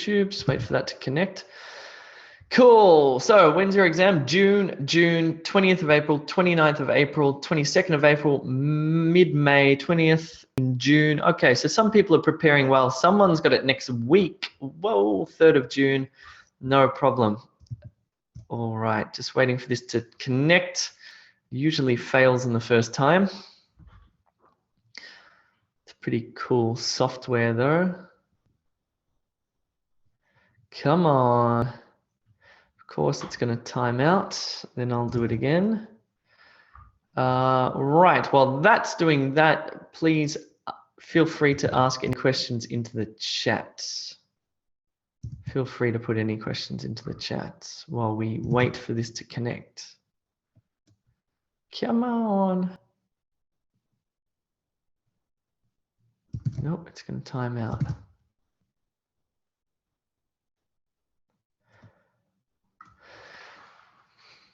YouTube. Just wait for that to connect. Cool. So when's your exam? June, 20th of April, 29th of April, 22nd of April, mid-May, 20th in June. Okay, so some people are preparing well. Someone's got it next week. Whoa, 3rd of June. No problem. All right, just waiting for this to connect. Usually fails in the first time. It's pretty cool software though. Come on. Of course, it's going to time out. Then I'll do it again. Right, while that's doing that, please feel free to ask any questions into the chat. Feel free to put any questions into the chat while we wait for this to connect. Come on. Nope, it's going to time out.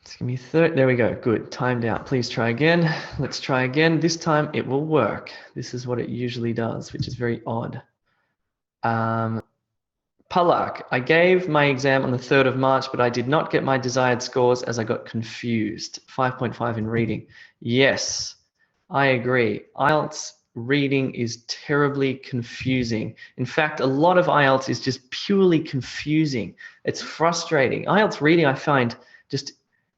Just give me 30. There we go. Good. Timed out. Please try again. Let's try again. This time it will work. This is what it usually does, which is very odd. Palak, I gave my exam on the 3rd of March, but I did not get my desired scores as I got confused. 5.5 in reading. Yes, I agree. IELTS reading is terribly confusing. In fact, a lot of IELTS is just purely confusing. It's frustrating. IELTS reading I find just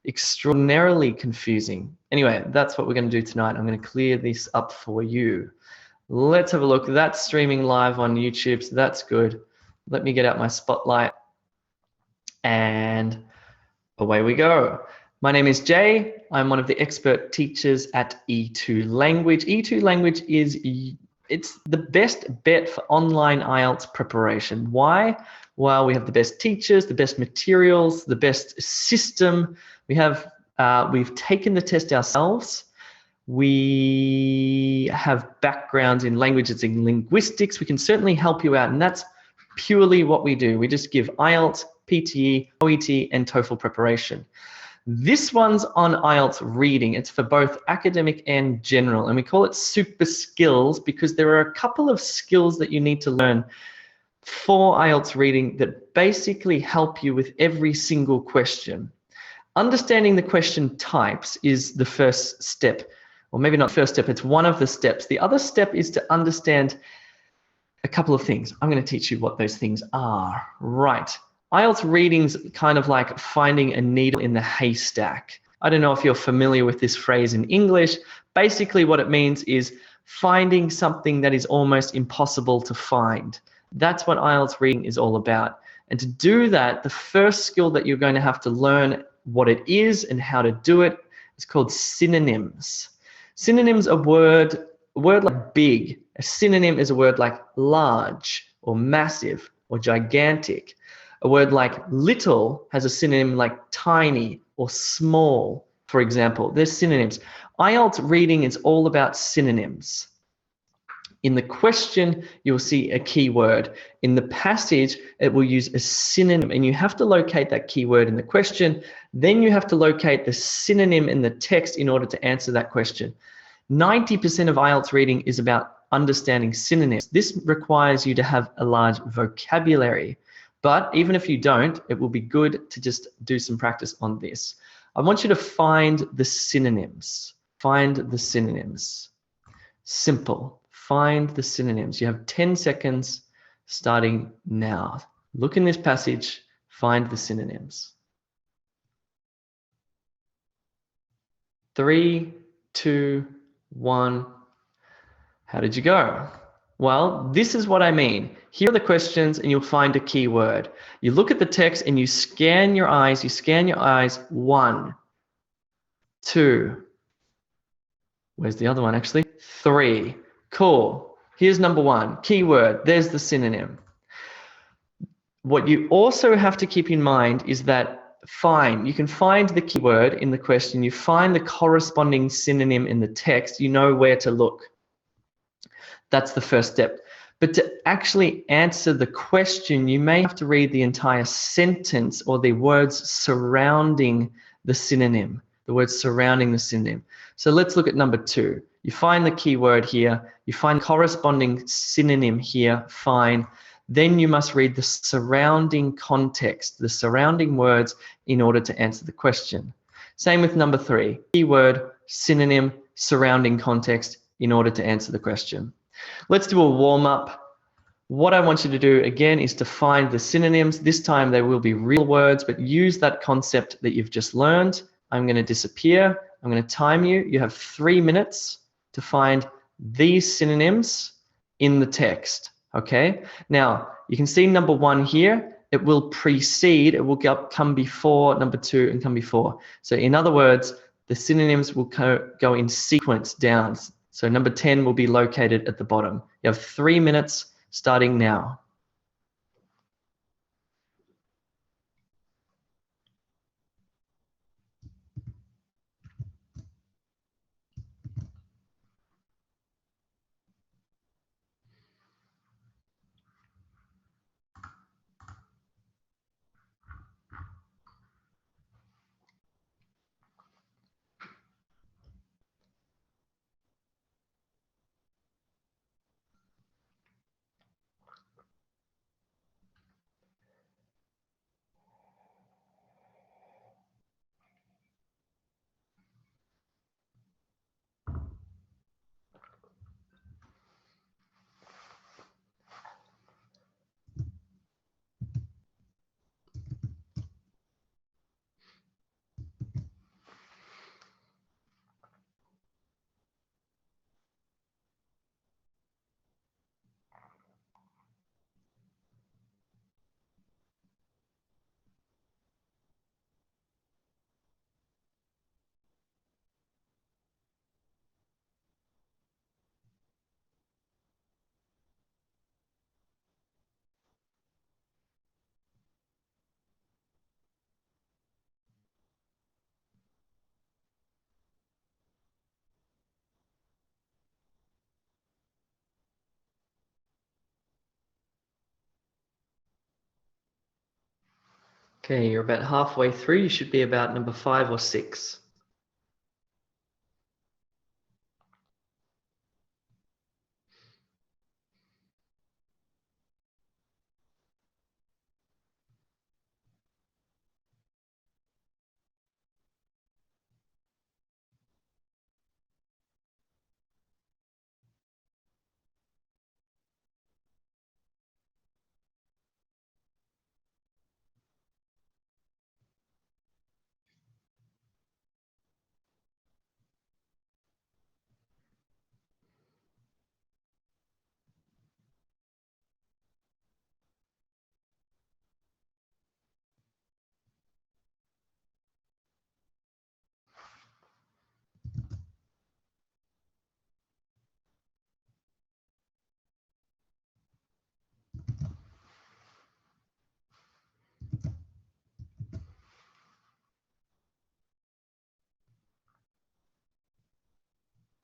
extraordinarily confusing. Anyway, that's what we're going to do tonight. I'm going to clear this up for you. Let's have a look. That's streaming live on YouTube, so that's good. Let me get out my spotlight and away we go. My name is Jay. I'm one of the expert teachers at E2 Language. E2 Language it's the best bet for online IELTS preparation. Why? Well, we have the best teachers, the best materials, the best system. We've taken the test ourselves. We have backgrounds in languages and linguistics. We can certainly help you out, and that's purely what we do. We just give IELTS, PTE, OET, and TOEFL preparation. This one's on IELTS reading. It's for both academic and general, and we call it super skills because there are a couple of skills that you need to learn for IELTS reading that basically help you with every single question. Understanding the question types is the first step, or maybe not first step, it's one of the steps. The other step is to understand a couple of things. I'm going to teach you what those things are. Right. IELTS reading's kind of like finding a needle in the haystack. I don't know if you're familiar with this phrase in English. Basically what it means is finding something that is almost impossible to find. That's what IELTS reading is all about. And to do that, the first skill that you're going to have to learn what it is and how to do it is called synonyms. Synonyms are a word like big. A synonym is a word like large or massive or gigantic. A word like little has a synonym like tiny or small, for example. There's synonyms. IELTS reading is all about synonyms. In the question, you'll see a keyword. In the passage, it will use a synonym, and you have to locate that keyword in the question. Then you have to locate the synonym in the text in order to answer that question. 90% of IELTS reading is about understanding synonyms. This requires you to have a large vocabulary, but even if you don't, it will be good to just do some practice on this. I want you to find the synonyms. Find the synonyms. Simple. Find the synonyms. You have 10 seconds starting now. Look in this passage, find the synonyms. 3, 2, 1. How did you go? Well, this is what I mean. Here are the questions and you'll find a keyword. You look at the text and you scan your eyes. You scan your eyes. 1, 2. Where's the other one actually? 3. Cool. Here's number 1. Keyword. There's the synonym. What you also have to keep in mind is that you can find the keyword in the question. You find the corresponding synonym in the text. You know where to look. That's the first step. But to actually answer the question, you may have to read the entire sentence or the words surrounding the synonym, the words surrounding the synonym. So let's look at number 2. You find the keyword here. You find corresponding synonym here. Fine. then you must read the surrounding context, the surrounding words in order to answer the question. Same with number 3, keyword, synonym, surrounding context in order to answer the question. Let's do a warm-up. What I want you to do again is to find the synonyms. This time they will be real words, but use that concept that you've just learned. I'm going to disappear. I'm going to time you. You have 3 minutes to find these synonyms in the text. Okay? Now, you can see number 1 here. It will precede, it will come before number 2 and come before. So in other words, the synonyms will go in sequence down. So number 10 will be located at the bottom. You have 3 minutes starting now. Okay, you're about halfway through. You should be about number 5 or 6.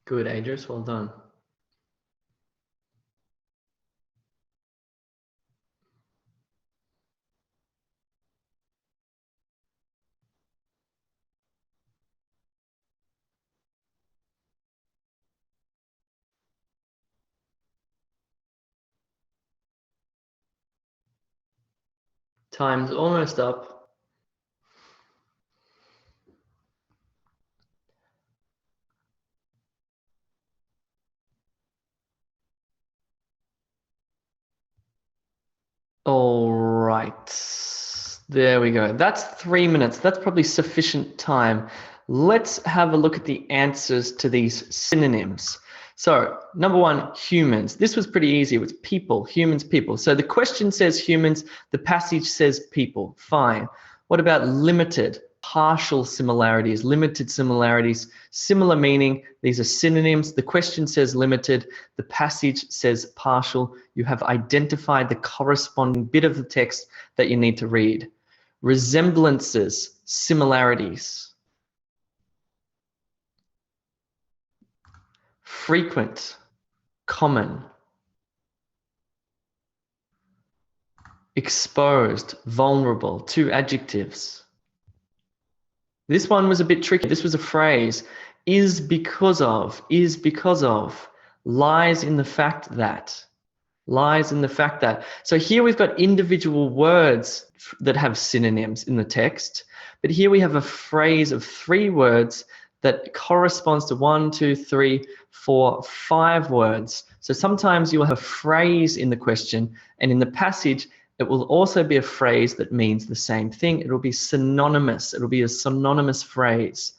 Good, Adris, well done. Time's almost up. All right, there we go. That's 3 minutes. That's probably sufficient time. Let's have a look at the answers to these synonyms. So, number 1, humans. This was pretty easy. It was people, humans, people. So the question says humans, the passage says people. Fine. What about limited? Partial similarities, limited similarities, similar meaning. These are synonyms. The question says limited. The passage says partial. You have identified the corresponding bit of the text that you need to read. Resemblances, similarities. Frequent, common. Exposed, vulnerable, 2 adjectives. This one was a bit tricky. This was a phrase. Is because of, lies in the fact that. Lies in the fact that. So here we've got individual words that have synonyms in the text, but here we have a phrase of 3 words that corresponds to 1, 2, 3, 4, 5 words. So sometimes you'll have a phrase in the question, and in the passage, it will also be a phrase that means the same thing. It will be synonymous. It will be a synonymous phrase.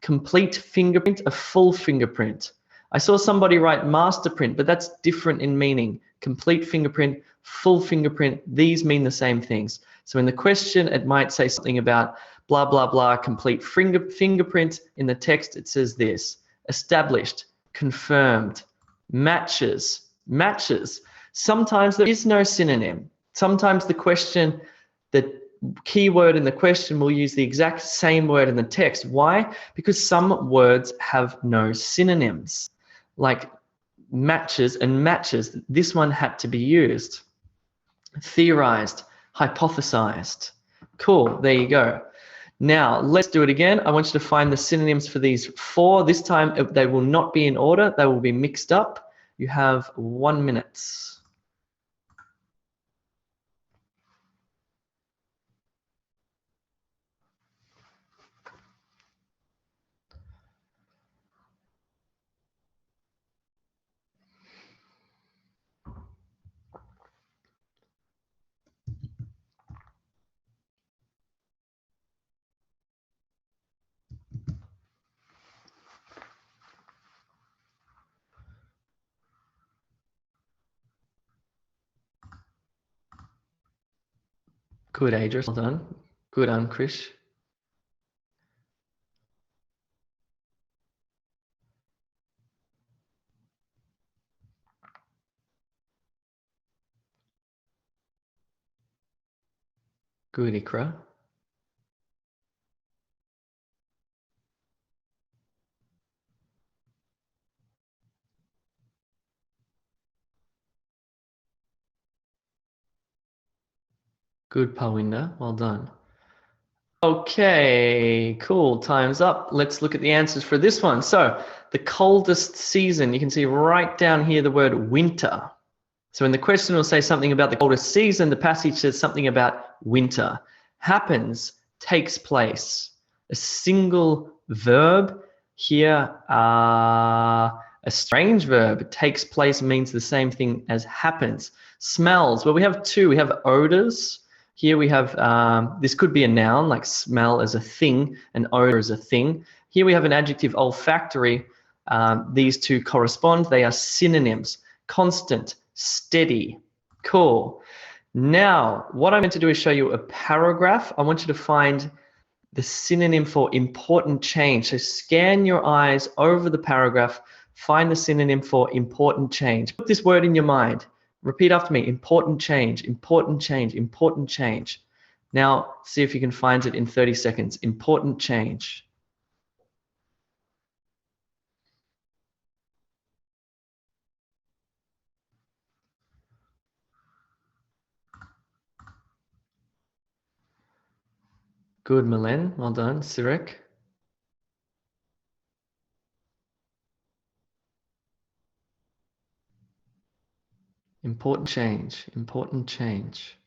Complete fingerprint, a full fingerprint. I saw somebody write master print, but that's different in meaning. Complete fingerprint, full fingerprint, these mean the same things. So in the question, it might say something about blah, blah, blah, complete fingerprint. In the text, it says this: established, confirmed, matches, matches. Sometimes there is no synonym. Sometimes the question, the keyword in the question will use the exact same word in the text. Why? Because some words have no synonyms, like matches and matches. This one had to be used. Theorized, hypothesized. Cool, there you go. Now, let's do it again. I want you to find the synonyms for these 4. This time, they will not be in order. They will be mixed up. You have 1 minute. Good, Adris. Well done. Good, Krish. Good, Ikra. Good, Pawinda. Well done. Okay, cool. Time's up. Let's look at the answers for this one. So, the coldest season, you can see right down here the word winter. So in the question will say something about the coldest season, the passage says something about winter. Happens, takes place. A single verb here, a strange verb. Takes place means the same thing as happens. Smells, well, we have 2. We have odors. Here we have, this could be a noun, like smell as a thing, and odor as a thing. Here we have an adjective, olfactory. These 2 correspond. They are synonyms. Constant, steady. Cool. Now, what I'm going to do is show you a paragraph. I want you to find the synonym for important change. So scan your eyes over the paragraph, find the synonym for important change. Put this word in your mind. Repeat after me: important change, important change, important change. Now, see if you can find it in 30 seconds. Important change. Good, Milen. Well done. Sirek. Important change, important change.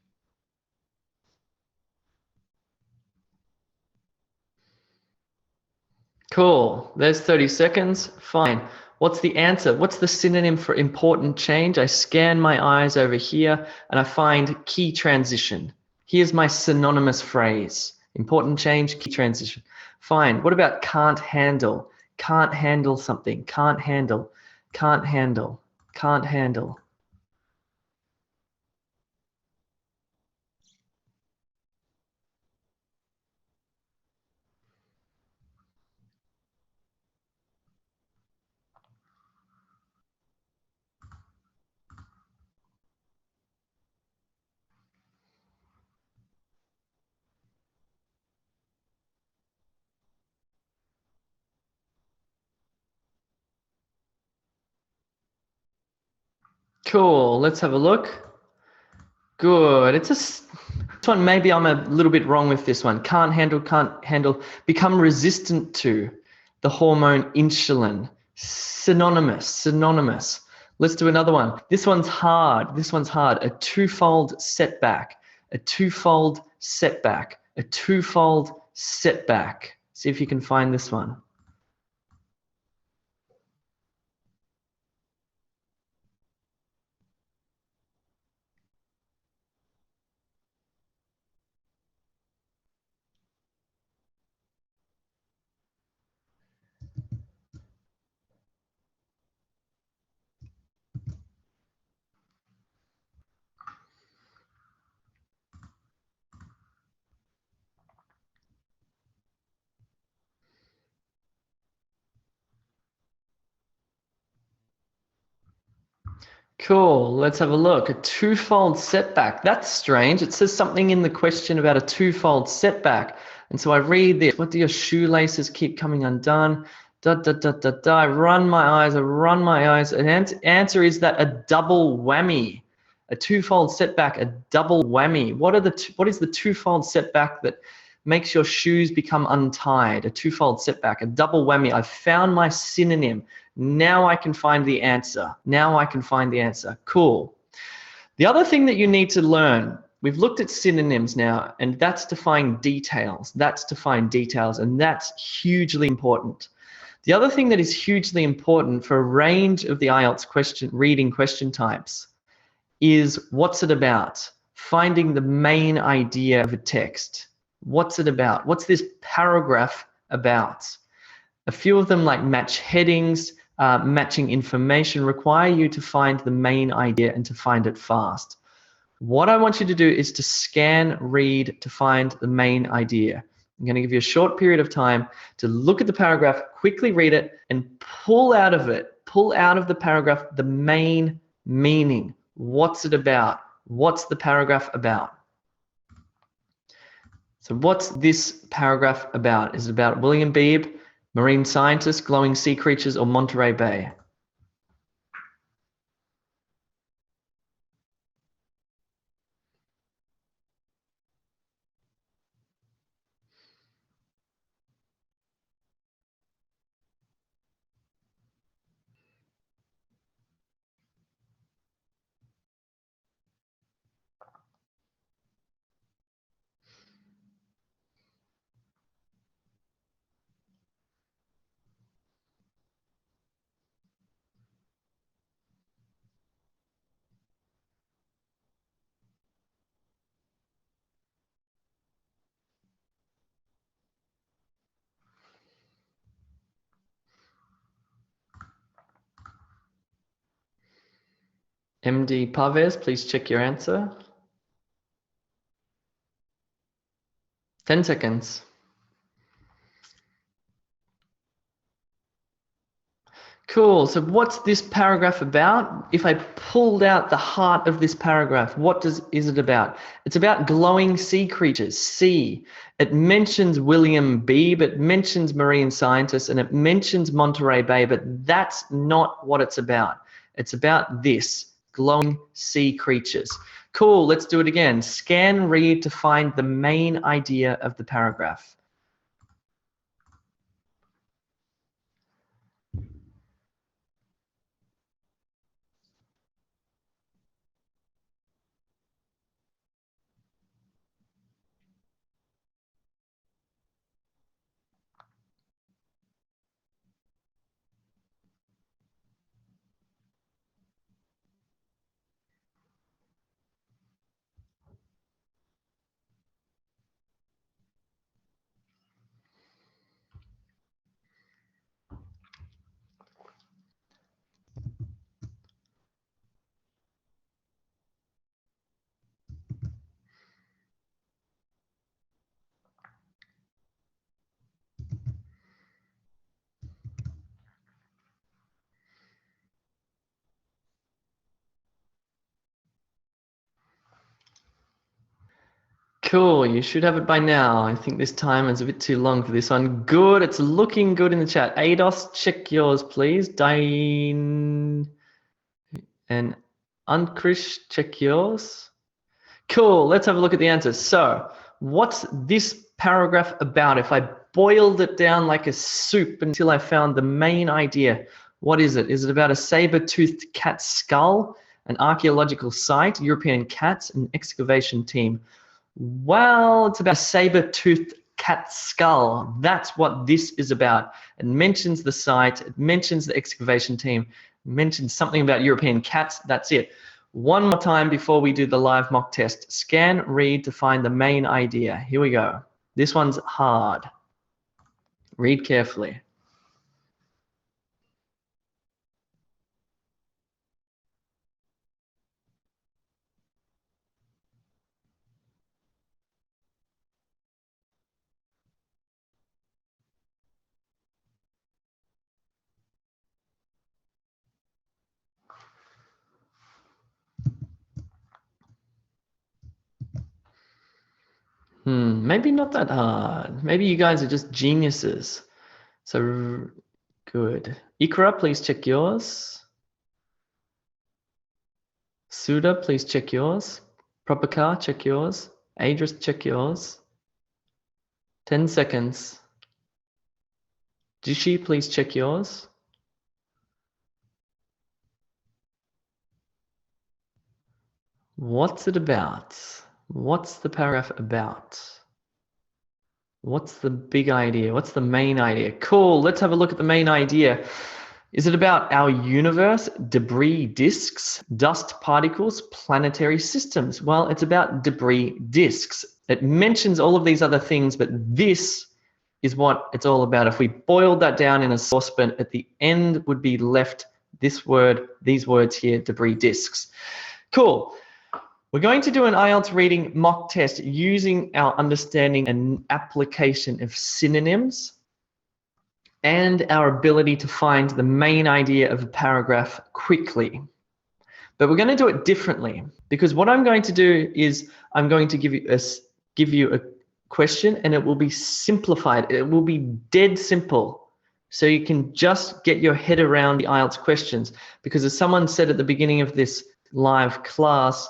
Cool. There's 30 seconds. Fine. What's the answer? What's the synonym for important change? I scan my eyes over here and I find key transition. Here's my synonymous phrase. Important change, key transition. Fine. What about can't handle? Can't handle something. Can't handle. Can't handle. Can't handle. Cool. Let's have a look. Good. This one, maybe I'm a little bit wrong with this one. Can't handle, become resistant to the hormone insulin. Synonymous. Let's do another one. This one's hard. This one's hard. A twofold setback. A twofold setback. A twofold setback. See if you can find this one. Cool, let's have a look. A twofold setback. That's strange. It says something in the question about a twofold setback. And so I read this. What do your shoelaces keep coming undone? Da, da, da, da, da. I run my eyes, I run my eyes. And answer is that a double whammy. A twofold setback, a double whammy. What is the twofold setback that makes your shoes become untied? A twofold setback, a double whammy. I've found my synonym. Now I can find the answer. Now I can find the answer. Cool. The other thing that you need to learn, we've looked at synonyms now, and that's to find details. That's to find details, and that's hugely important. The other thing that is hugely important for a range of the IELTS reading question types is what's it about? Finding the main idea of a text. What's it about? What's this paragraph about? A few of them, like match headings, matching information, require you to find the main idea and to find it fast. What I want you to do is to scan, read to find the main idea. I'm going to give you a short period of time to look at the paragraph, quickly read it, and pull out of the paragraph, the main meaning. What's it about? What's the paragraph about? So what's this paragraph about? Is it about William Beebe, marine scientist, glowing sea creatures, or Monterey Bay? MD Paves, please check your answer. 10 seconds. Cool, so what's this paragraph about? If I pulled out the heart of this paragraph, what is it about? It's about glowing sea creatures, sea. It mentions William Beebe, it mentions marine scientists, and it mentions Monterey Bay, but that's not what it's about. It's about this, glowing sea creatures. Cool, let's do it again. Scan, read to find the main idea of the paragraph. Cool, you should have it by now. I think this time is a bit too long for this one. Good, it's looking good in the chat. Ados, check yours, please. Dine and Unkrish, check yours. Cool, let's have a look at the answers. So, what's this paragraph about? If I boiled it down like a soup until I found the main idea, What is it? Is it about a saber-toothed cat skull, an archaeological site, European cats, an excavation team? Well, it's about a saber-toothed cat skull. That's what this is about. It mentions the site, it mentions the excavation team, it mentions something about European cats. That's it. One more time before we do the live mock test. Scan, read to find the main idea. Here we go. This one's hard. Read carefully. Maybe not that hard. Maybe you guys are just geniuses. So good. Ikra, please check yours. Suda, please check yours. Prabhakar, check yours. Adris, check yours. 10 seconds. Jishi, please check yours. What's it about? What's the paragraph about? What's the big idea? What's the main idea? Cool, let's have a look at the main idea. Is it about our universe, debris disks, dust particles, planetary systems? Well, it's about debris disks. It mentions all of these other things, but this is what it's all about. If we boiled that down in a saucepan, at the end would be left this word, these words here, debris disks. Cool. We're going to do an IELTS reading mock test using our understanding and application of synonyms and our ability to find the main idea of a paragraph quickly. But we're going to do it differently, because what I'm going to do is I'm going to give you a question, and it will be simplified. It will be dead simple, so you can just get your head around the IELTS questions. Because as someone said at the beginning of this live class,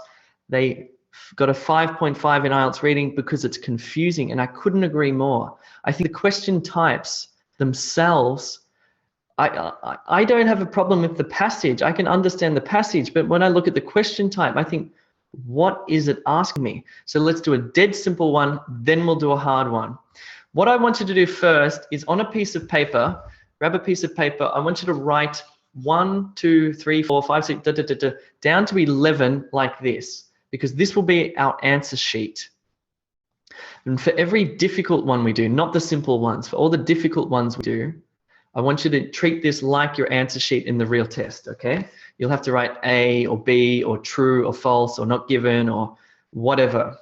they got a 5.5 in IELTS reading because it's confusing, and I couldn't agree more. I think the question types themselves, I don't have a problem with the passage. I can understand the passage, but when I look at the question type, I think, what is it asking me? So let's do a dead simple one, then we'll do a hard one. What I want you to do first is on a piece of paper, grab a piece of paper. I want you to write 1, 2, 3, 4, 5, 6, down to 11 like this, because this will be our answer sheet. And for every difficult one we do, not the simple ones, for all the difficult ones we do, I want you to treat this like your answer sheet in the real test, okay? You'll have to write A or B or true or false or not given or whatever.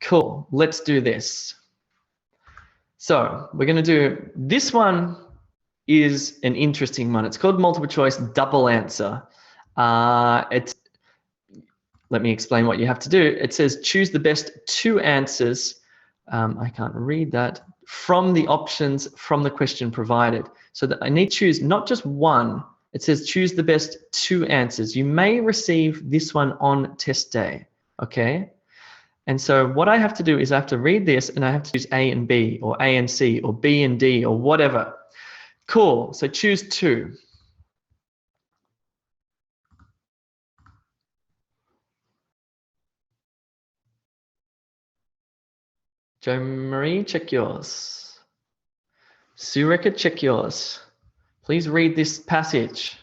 Cool, let's do this. So we're gonna do, this one is an interesting one. It's called multiple choice double answer. Let me explain what you have to do. It says choose the best 2 answers. I can't read that. From the options from the question provided. So that I need to choose not just one. It says choose the best 2 answers. You may receive this one on test day, okay? And so what I have to do is I have to read this and I have to choose A and B or A and C or B and D or whatever. Cool, so choose 2. Jo Marie, check yours. Sureka, check yours. Please read this passage.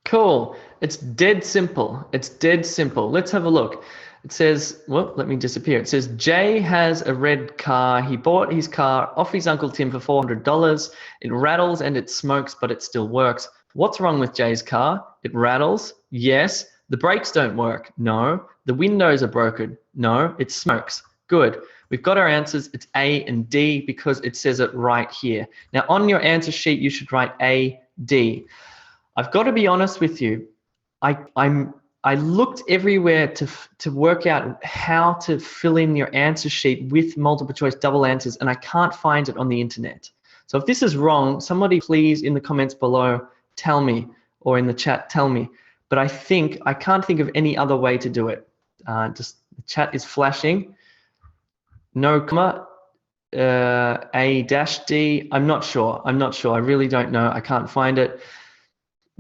Cool. It's dead simple. It's dead simple. Let's have a look. It says, well, let me disappear. It says, Jay has a red car. He bought his car off his Uncle Tim for $400. It rattles and it smokes, but it still works. What's wrong with Jay's car? It rattles. Yes. The brakes don't work. No. The windows are broken. No. It smokes. Good. We've got our answers. It's A and D because it says it right here. Now, on your answer sheet, you should write A, D. I've got to be honest with you. I'm I looked everywhere to work out how to fill in your answer sheet with multiple choice double answers, and I can't find it on the internet. So if this is wrong, somebody please in the comments below tell me, or in the chat tell me. But I can't think of any other way to do it. Just the chat is flashing. No comma, A-D. I'm not sure. I really don't know. I can't find it.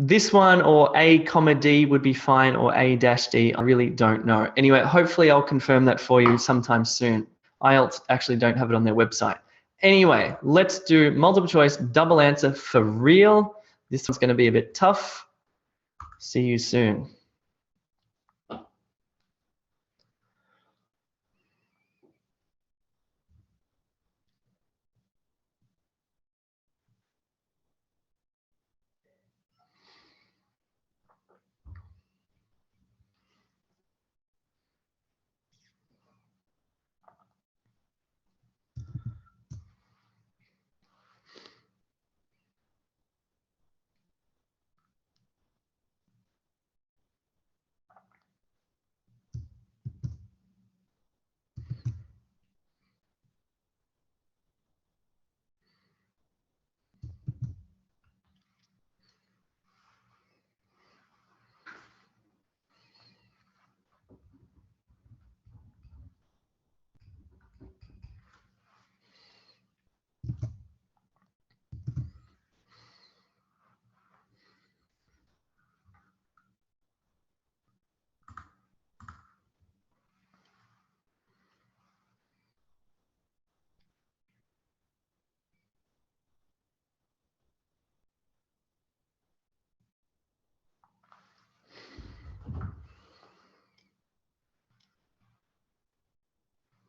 This one or A, D would be fine, or A-D. I really don't know. Anyway, hopefully I'll confirm that for you sometime soon. IELTS actually don't have it on their website. Anyway, let's do multiple choice double answer for real. This one's going to be a bit tough. See you soon.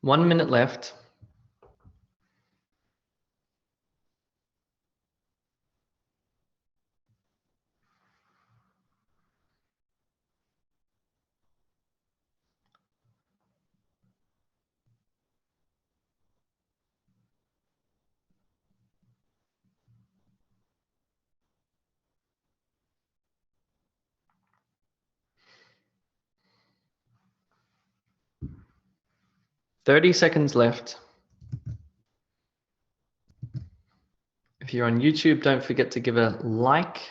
One minute left. $30 seconds left. If you're on YouTube, don't forget to give a like.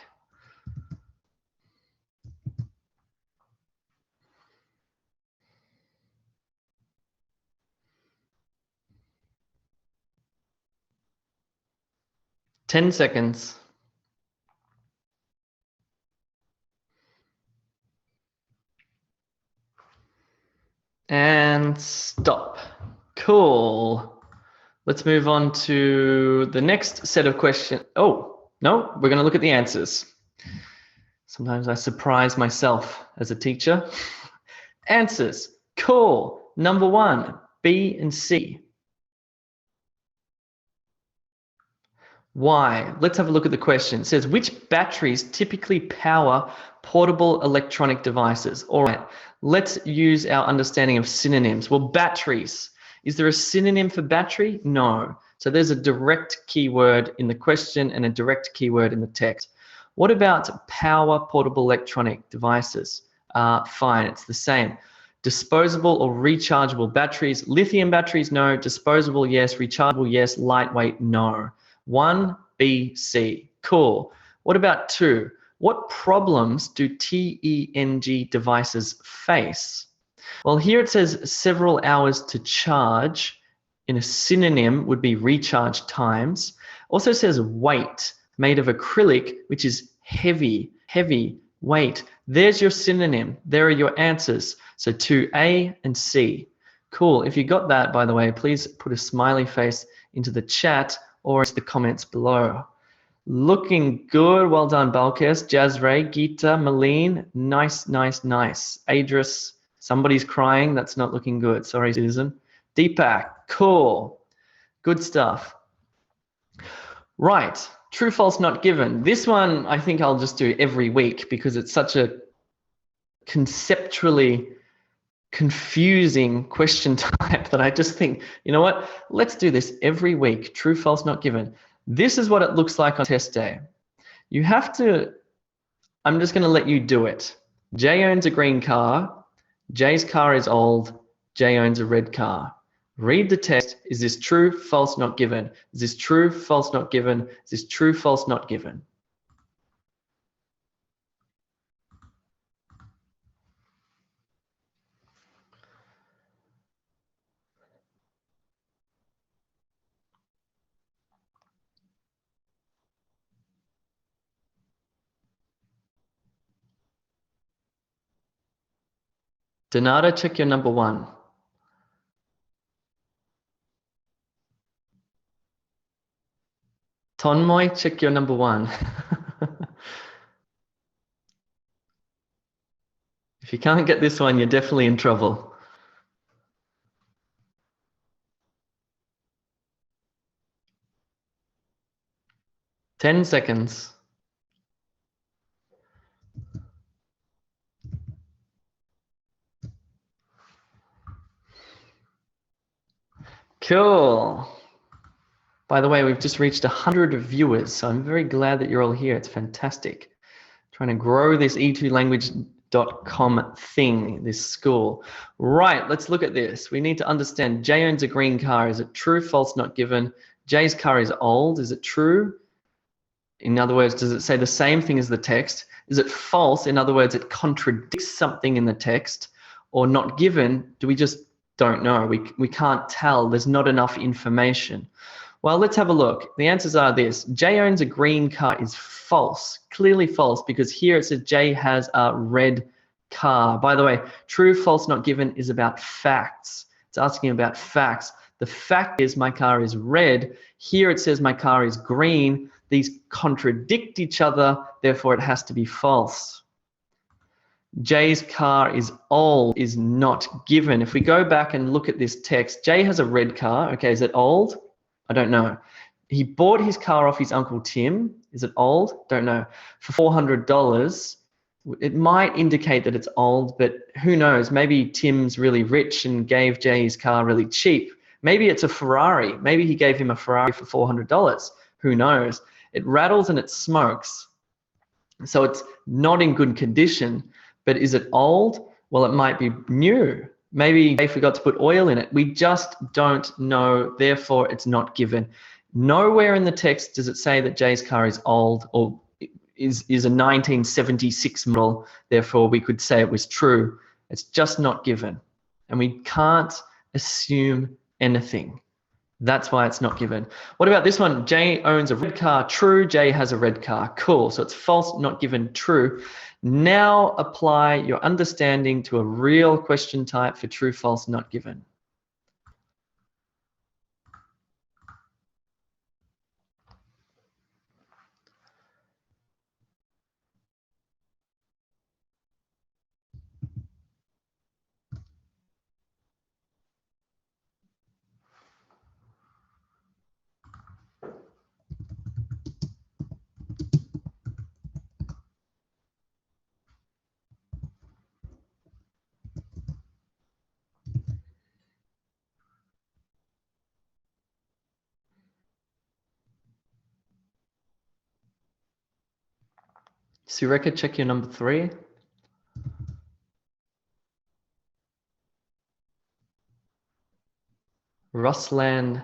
$10 seconds. And stop. Cool. Let's move on to the next set of questions. Oh, no, we're going to look at the answers. Sometimes I surprise myself as a teacher. Answers. Cool. Number 1, B and C. Why? Let's have a look at the question. It says, which batteries typically power portable electronic devices? All right, let's use our understanding of synonyms. Well, batteries. Is there a synonym for battery? No. So there's a direct keyword in the question and a direct keyword in the text. What about power portable electronic devices? Fine, it's the same. Disposable or rechargeable batteries. Lithium batteries, no. Disposable, yes. Rechargeable, yes. Lightweight, no. 1, B, C. Cool. What about 2? What problems do TENG devices face? Well, here it says several hours to charge. In a synonym would be recharge times. Also says weight, made of acrylic, which is heavy, weight. There's your synonym. There are your answers. So 2A and C. Cool. If you got that, by the way, please put a smiley face into the chat or into the comments below. Looking good. Well done, Balkes, Jazray, Gita, Malene. Nice. Adris, somebody's crying. That's not looking good. Sorry, citizen. Deepak, cool. Good stuff. Right. True, false, not given. This one I think I'll just do every week because it's such a conceptually confusing question type that I just think, you know what, let's do this every week. True, false, not given. This is what it looks like on test day. You have to, I'm just going to let you do it. Jay owns a green car. Jay's car is old. Jay owns a red car. Read the text. Is this true, false, not given? Is this true, false, not given? Is this true, false, not given? Donata, check your number one. Tonmoy, check your number one. If you can't get this one, you're definitely in trouble. Ten seconds. Cool. By the way, we've just reached 100 viewers, so I'm very glad that you're all here. It's fantastic. Trying to grow this e2language.com thing, this school. Right, let's look at this. We need to understand Jay owns a green car. Is it true, false, not given? Jay's car is old. Is it true? In other words, does it say the same thing as the text? Is it false? In other words, it contradicts something in the text. Or not given? Do we just don't know? We can't tell. There's not enough information. Well, let's have a look. The answers are this. Jay owns a green car is false, clearly false, because here it says Jay has a red car. By the way, true, false, not given is about facts. It's asking about facts. The fact is my car is red. Here it says my car is green. These contradict each other, therefore it has to be false. Jay's car is old is not given. If we go back and look at this text, Jay has a red car. Okay, is it old? I don't know. He bought his car off his Uncle Tim. Is it old? Don't know. For $400. It might indicate that it's old, but who knows? Maybe Tim's really rich and gave Jay his car really cheap. Maybe it's a Ferrari. Maybe he gave him a Ferrari for $400. Who knows? It rattles and it smokes. So it's not in good condition, but is it old? Well, it might be new. Maybe they forgot to put oil in it. We just don't know. Therefore, it's not given. Nowhere in the text does it say that Jay's car is old or is a 1976 model. Therefore, we could say it was true. It's just not given. And we can't assume anything. That's why it's not given. What about this one? Jay owns a red car. True. Jay has a red car. Cool. So it's false, not given, true. Now apply your understanding to a real question type for true, false, not given. Sureka, check your number 3. Ruslan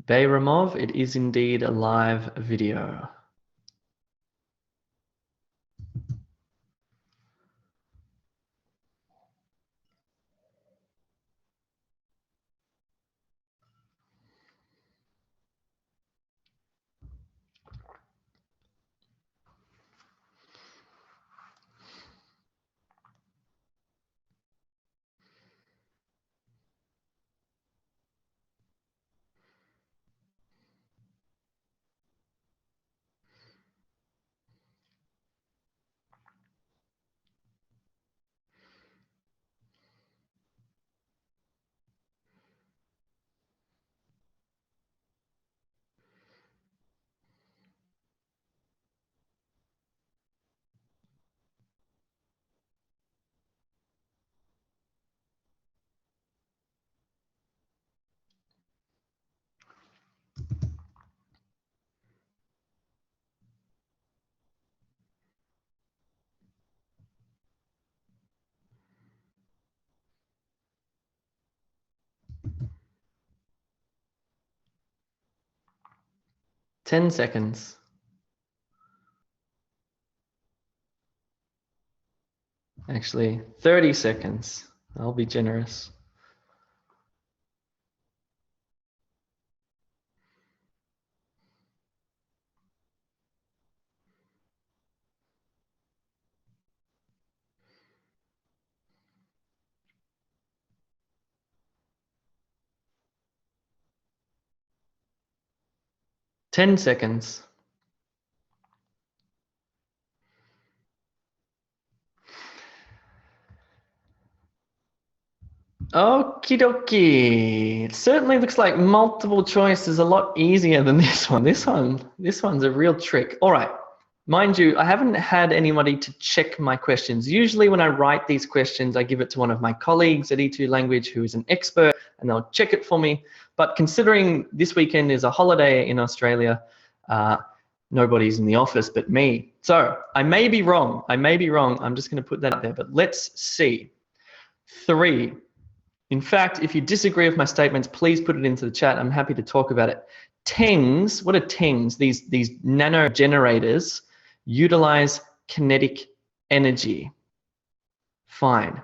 Bayramov, it is indeed a live video. 10 seconds. Actually, 30 seconds. I'll be generous. Ten seconds. Okie dokie. It certainly looks like multiple choice is a lot easier than this one. This one's a real trick. All right. Mind you, I haven't had anybody to check my questions. Usually when I write these questions, I give it to one of my colleagues at E2 Language who is an expert, and they'll check it for me. But considering this weekend is a holiday in Australia, nobody's in the office but me. So I may be wrong. I may be wrong. I'm just going to put that out there. But let's see. 3. In fact, if you disagree with my statements, please put it into the chat. I'm happy to talk about it. TENGs, what are TENGs? These nano generators utilize kinetic energy. Fine.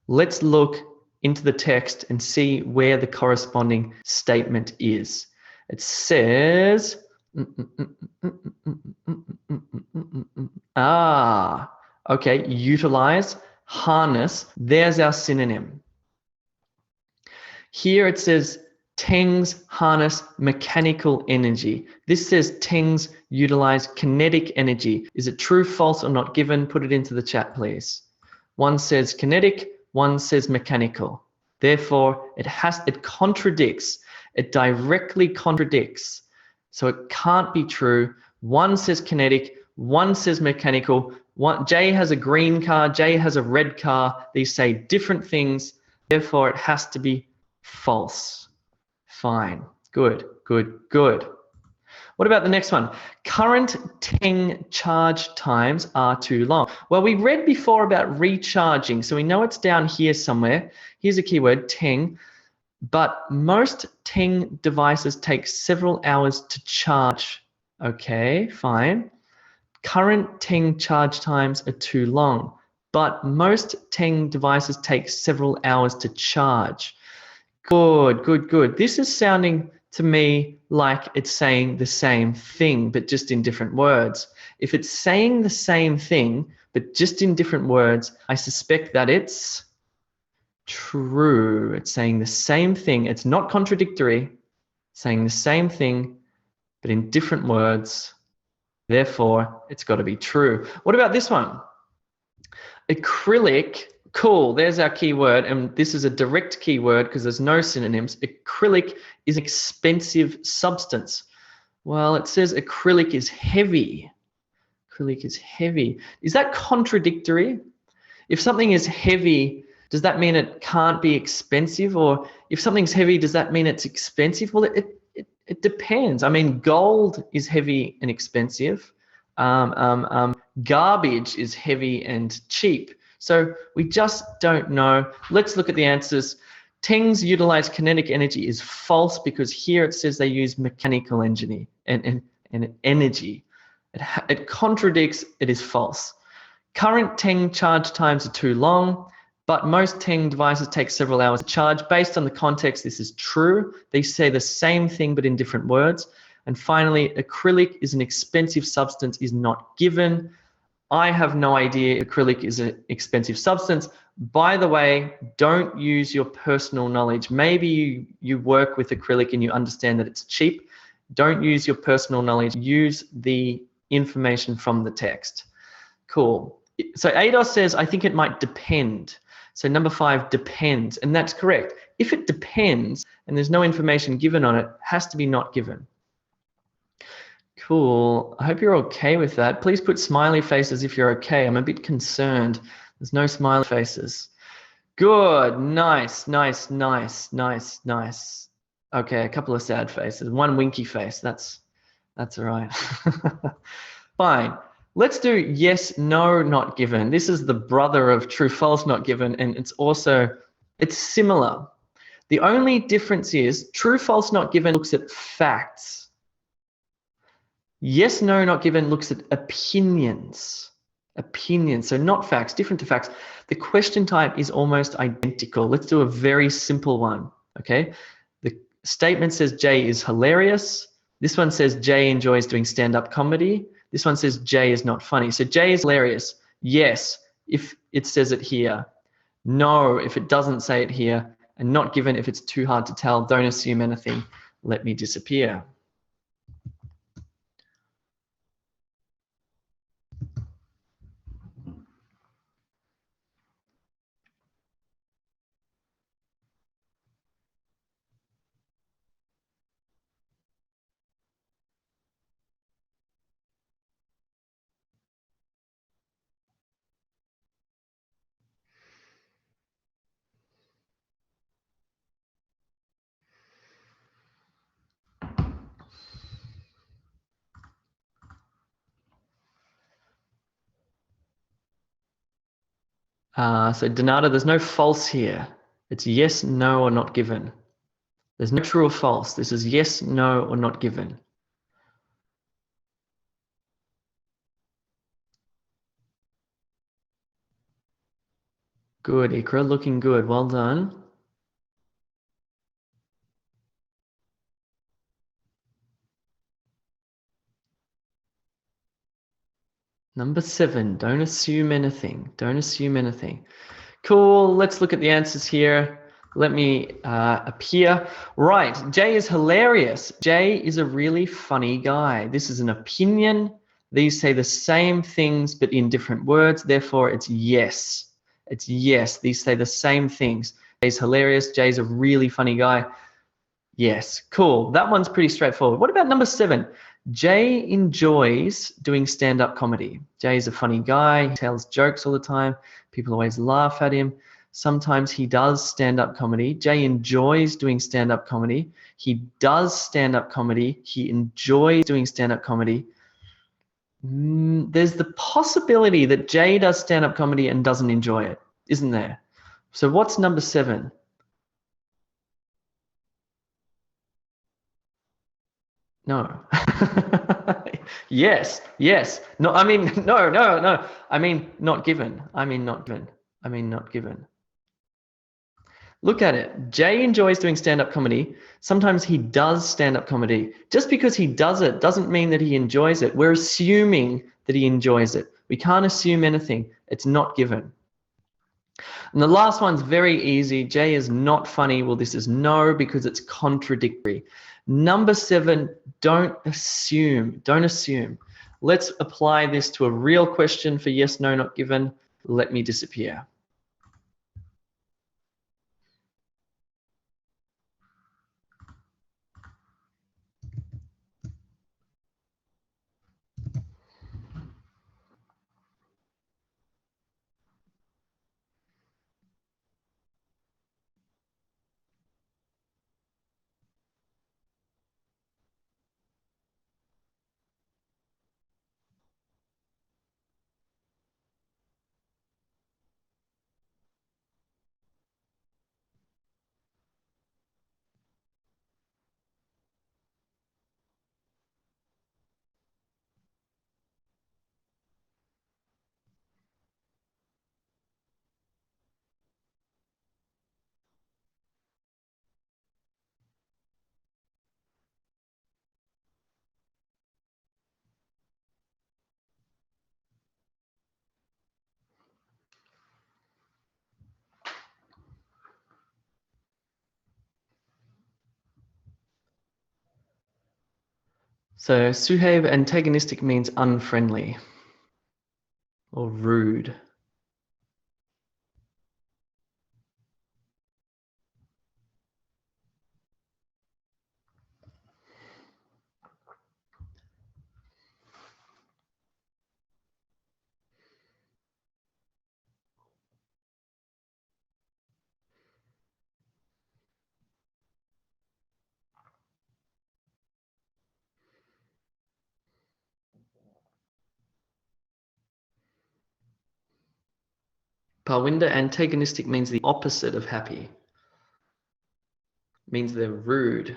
Let's look into the text and see where the corresponding statement is. It says, okay, utilize, harness. There's our synonym. Here it says TENGs harness mechanical energy. This says TENGs utilize kinetic energy. Is it true, false, or not given? Put it into the chat, please. One says kinetic, one says mechanical. Therefore, it contradicts. It directly contradicts. So it can't be true. One says kinetic, one says mechanical. Jay has a green car, Jay has a red car. These say different things. Therefore, it has to be false. Fine. Good, good, good. What about the next one? Current TENG charge times are too long. Well, we read before about recharging, so we know it's down here somewhere. Here's a keyword, TENG. But most TENG devices take several hours to charge. Okay, fine. Current TENG charge times are too long, but most TENG devices take several hours to charge. Good, good, good. This is sounding to me like it's saying the same thing, but just in different words. If it's saying the same thing, but just in different words, I suspect that it's true. It's saying the same thing. It's not contradictory, saying the same thing, but in different words. Therefore, it's got to be true. What about this one? Acrylic. Cool, there's our keyword, and this is a direct keyword because there's no synonyms. Acrylic is an expensive substance. Well, it says acrylic is heavy. Acrylic is heavy. Is that contradictory? If something is heavy, does that mean it can't be expensive? Or if something's heavy, does that mean it's expensive? Well, it depends. I mean, gold is heavy and expensive. Garbage is heavy and cheap. So we just don't know. Let's look at the answers. TENGs utilize kinetic energy is false because here it says they use mechanical energy and energy. It contradicts, it is false. Current TENG charge times are too long, but most TENG devices take several hours to charge. Based on the context, this is true. They say the same thing but in different words. And finally, acrylic is an expensive substance is not given. I have no idea acrylic is an expensive substance. By the way, don't use your personal knowledge. Maybe you work with acrylic and you understand that it's cheap. Don't use your personal knowledge. Use the information from the text. Cool. So ADOS says, I think it might depend. So number 5, depends. And that's correct. If it depends and there's no information given on it, it has to be not given. Cool. I hope you're okay with that. Please put smiley faces if you're okay. I'm a bit concerned. There's no smiley faces. Good. Nice, nice, nice, nice, nice. Okay, a couple of sad faces. One winky face. That's all right. Fine. Let's do yes, no, not given. This is the brother of true, false, not given, and it's similar. The only difference is true, false, not given looks at facts. Yes, no, not given looks at opinions. Opinions, so not facts, different to facts. The question type is almost identical. Let's do a very simple one, okay? The statement says Jay is hilarious. This one says Jay enjoys doing stand-up comedy. This one says Jay is not funny. So Jay is hilarious. Yes, if it says it here. No, if it doesn't say it here. And not given if it's too hard to tell. Don't assume anything. Let me disappear. So Donata, there's no false here. It's yes, no, or not given. There's no true or false. This is yes, no, or not given. Good, Ikra, looking good. Well done. Number 7, don't assume anything. Don't assume anything. Cool, let's look at the answers here. Let me appear. Right, Jay is hilarious. Jay is a really funny guy. This is an opinion. These say the same things but in different words. Therefore, it's yes. It's yes. These say the same things. Jay's hilarious. Jay's a really funny guy. Yes, cool. That one's pretty straightforward. What about number 7? Jay enjoys doing stand-up comedy. Jay's a funny guy. He tells jokes all the time. People always laugh at him. Sometimes he does stand-up comedy. Jay enjoys doing stand-up comedy. He does stand-up comedy. He enjoys doing stand-up comedy. There's the possibility that Jay does stand-up comedy and doesn't enjoy it, isn't there? So what's number 7? No. Yes, yes. No, I mean, no, no, no. I mean, not given. I mean, not given. I mean, not given. Look at it. Jay enjoys doing stand-up comedy. Sometimes he does stand-up comedy. Just because he does it doesn't mean that he enjoys it. We're assuming that he enjoys it. We can't assume anything. It's not given. And the last one's very easy. Jay is not funny. Well, this is no because it's contradictory. Number 7, don't assume. Don't assume. Let's apply this to a real question for yes, no, not given. Let me disappear. So Suhaib, antagonistic means unfriendly or rude. Parwinder, antagonistic means the opposite of happy. Means they're rude.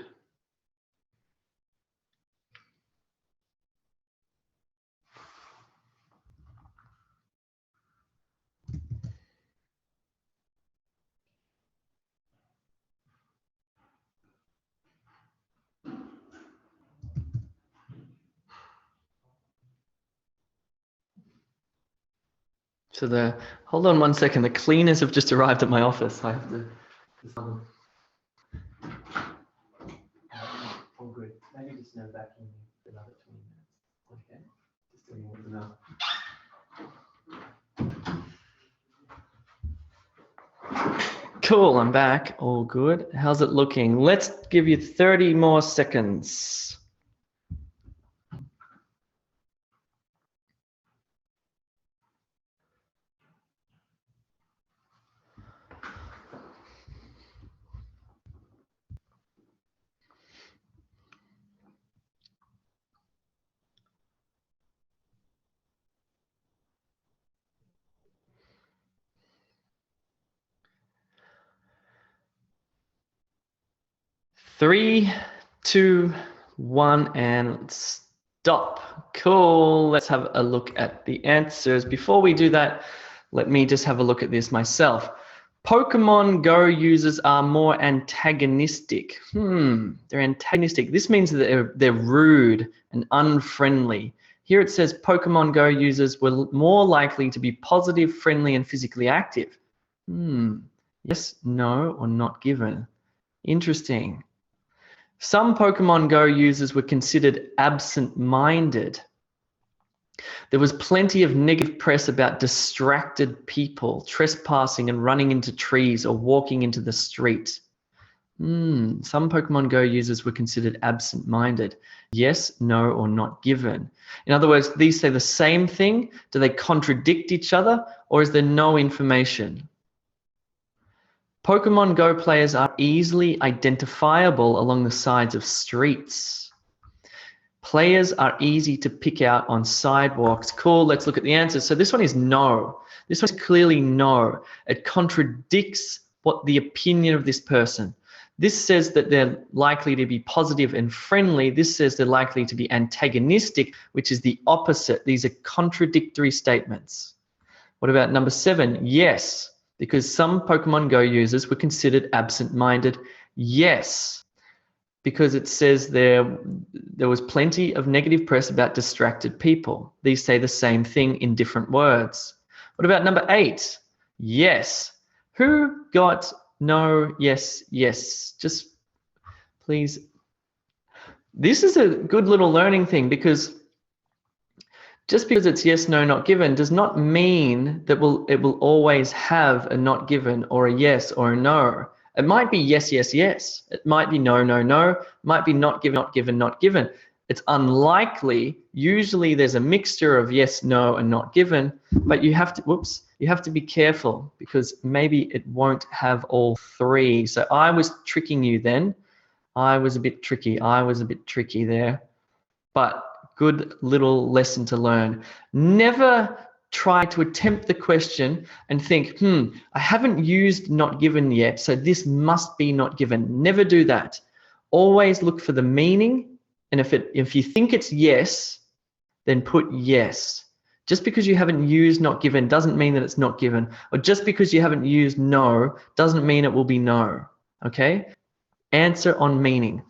Hold on one second. The cleaners have just arrived at my office. I have to. All good. Maybe just no vacuum for another 20 minutes. Okay. Just doing what you know. Cool, I'm back. All good. How's it looking? Let's give you 30 more seconds. Three, two, one, and stop. Cool. Let's have a look at the answers. Before we do that, let me just have a look at this myself. Pokemon Go users are more antagonistic. They're antagonistic. This means that they're rude and unfriendly. Here it says Pokemon Go users were more likely to be positive, friendly, and physically active. Yes, no, or not given. Interesting. Some Pokemon Go users were considered absent-minded. There was plenty of negative press about distracted people, trespassing and running into trees or walking into the street. Some Pokemon Go users were considered absent-minded. Yes, no, or not given. In other words, these say the same thing. Do they contradict each other, or is there no information? Pokemon Go players are easily identifiable along the sides of streets. Players are easy to pick out on sidewalks. Cool, let's look at the answers. So this one is no. This one is clearly no. It contradicts what the opinion of this person. This says that they're likely to be positive and friendly. This says they're likely to be antagonistic, which is the opposite. These are contradictory statements. What about number 7? Yes. Because some Pokemon Go users were considered absent-minded. Yes, because it says there was plenty of negative press about distracted people. These say the same thing in different words. What about number 8? Yes. Who got no, yes, yes? Just please. This is a good little learning thing, because just because it's yes, no, not given does not mean that it will always have a not given or a yes or a no. It might be yes, yes, yes. It might be no, no, no. It might be not given, not given, not given. It's unlikely. Usually there's a mixture of yes, no, and not given, but you have to be careful, because maybe it won't have all three. So I was tricking you then. I was a bit tricky. I was a bit tricky there. But good little lesson to learn. Never try to attempt the question and think, I haven't used not given yet, so this must be not given. Never do that. Always look for the meaning, and if you think it's yes, then put yes. Just because you haven't used not given doesn't mean that it's not given, or just because you haven't used no doesn't mean it will be no, okay? Answer on meaning.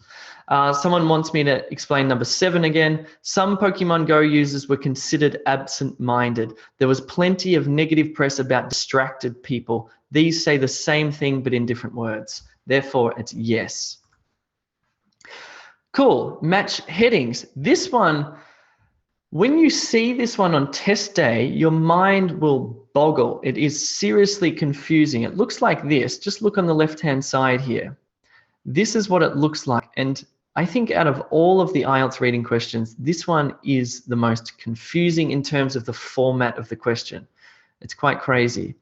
Someone wants me to explain number 7 again. Some Pokemon Go users were considered absent-minded. There was plenty of negative press about distracted people. These say the same thing but in different words. Therefore, it's yes. Cool. Match headings. This one, when you see this one on test day, your mind will boggle. It is seriously confusing. It looks like this. Just look on the left-hand side here. This is what it looks like. And I think out of all of the IELTS reading questions, this one is the most confusing in terms of the format of the question. It's quite crazy.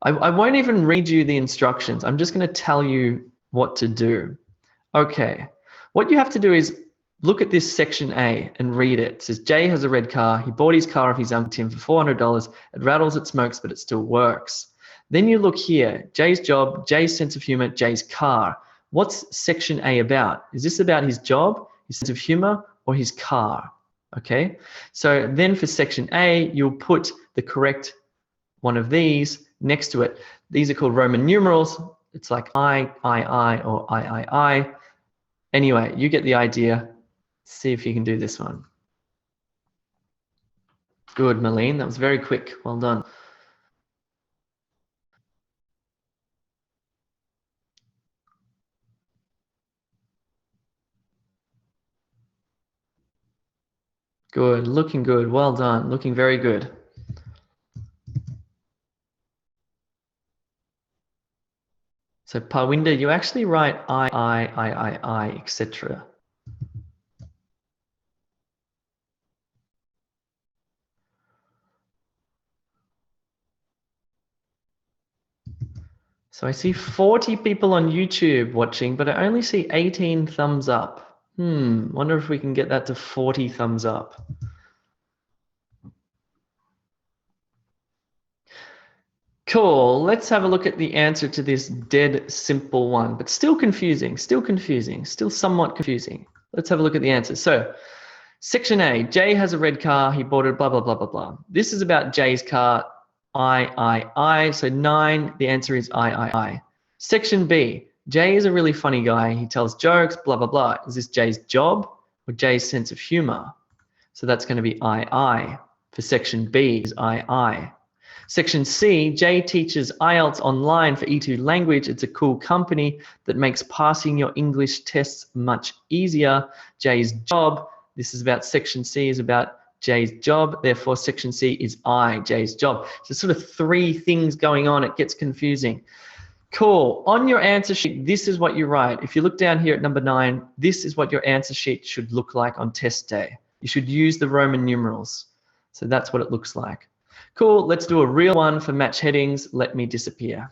I won't even read you the instructions. I'm just going to tell you what to do. Okay. What you have to do is look at this section A and read it. It says, Jay has a red car. He bought his car off his uncle Tim for $400. It rattles, it smokes, but it still works. Then you look here. Jay's job, Jay's sense of humor, Jay's car. What's section A about? Is this about his job, his sense of humor, or his car? Okay, so then for section A, you'll put the correct one of these next to it. These are called Roman numerals. It's like I, or I. Anyway, you get the idea. See if you can do this one. Good, Malene. That was very quick. Well done. Good, looking good. Well done. Looking very good. So Parwinder, you actually write I, etc. So I see 40 people on YouTube watching, but I only see 18 thumbs up. Wonder if we can get that to 40 thumbs up. Cool, let's have a look at the answer to this dead simple one, but still confusing, still somewhat confusing. Let's have a look at the answer. So section A, Jay has a red car, he bought it, blah, blah, blah, blah, blah. This is about Jay's car, I. So 9, the answer is I. Section B, Jay is a really funny guy. He tells jokes, blah, blah, blah. Is this Jay's job or Jay's sense of humor? So that's going to be I. For section B is I. Section C, Jay teaches IELTS online for E2 language. It's a cool company that makes passing your English tests much easier. Jay's job, this is about section C, is about Jay's job. Therefore, section C is I, Jay's job. So sort of 3 things going on. It gets confusing. Cool. On your answer sheet, this is what you write. If you look down here at number 9, this is what your answer sheet should look like on test day. You should use the Roman numerals. So that's what it looks like. Cool. Let's do a real one for match headings. Let me disappear.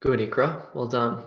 Good, Ikra. Well done.